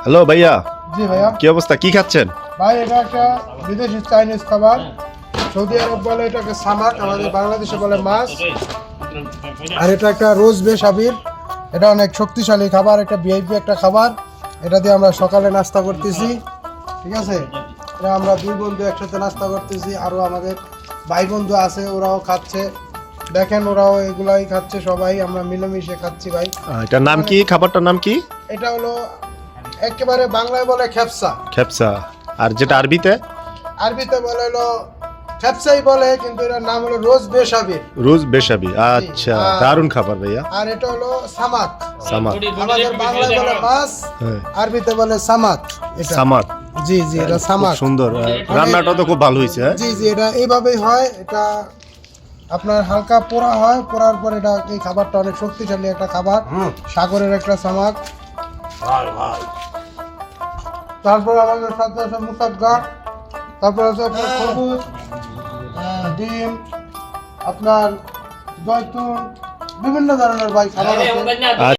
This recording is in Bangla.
হ্যালো ভাইয়া, জি ভাইয়া। কি অবস্থা, কি খাচ্ছেন? ভাই এটা একটা বিদেশি চাইনিজ খাবার। সৌদি আরব বলে এটাকে সামাক, আমাদের বাংলাদেশে বলে মাছ। আর এটা একটা রোজ বেসাবির, এটা অনেক শক্তিশালী খাবার, একটা ভিআইপি একটা খাবার। এটা দিয়ে আমরা সকালে নাস্তা করতেছি, ঠিক আছে। এটা আমরা দুই বন্ধু একসাথে নাস্তা করতেছি, আরও আমাদের ভাই বন্ধু আছে, ওরাও খাচ্ছে। দেখেন ওরাও এগুলাই খাচ্ছে, সবাই আমরা মিলেমিশে খাচ্ছি ভাই। এটার নাম কি, খাবারটার নাম কি? এটা হলো একেবারে বাংলায় বলে খেপসা, খেপসা। আর যেটা আরবিতে? আরবিতে বলে হলো খেপসাই বলে, কিন্তু এটার নাম হলো রোজ বেসাবির। রোজ বেসাবি। আচ্ছা, দারুণ খাবার ভাইয়া। আর এটা হলো সামাক, সামাক। আমাদের বাংলায় বলে মাছ, হ্যাঁ, আরবিতে বলে সামাক। এটা সামাক। জি জি, এটা খুব সামাক। সুন্দর, রান্নাটা তো খুব ভালো হয়েছে। হ্যাঁ, জি জি, এটা এইভাবেই হয়। এটা আপনার হালকা পোড়া হয়, পোড়ার পর এটা, এই খাবারটা অনেক শক্তিশালী একটা খাবার, সাগরের একটা সামাক। তারপর আমাদের সাথে আছে মুসাক্কা, তারপর আছে আপনার খরবুজ, ডিম, আপনার জয়তুন, বিভিন্ন ধরনের ভাই খাবার আছে।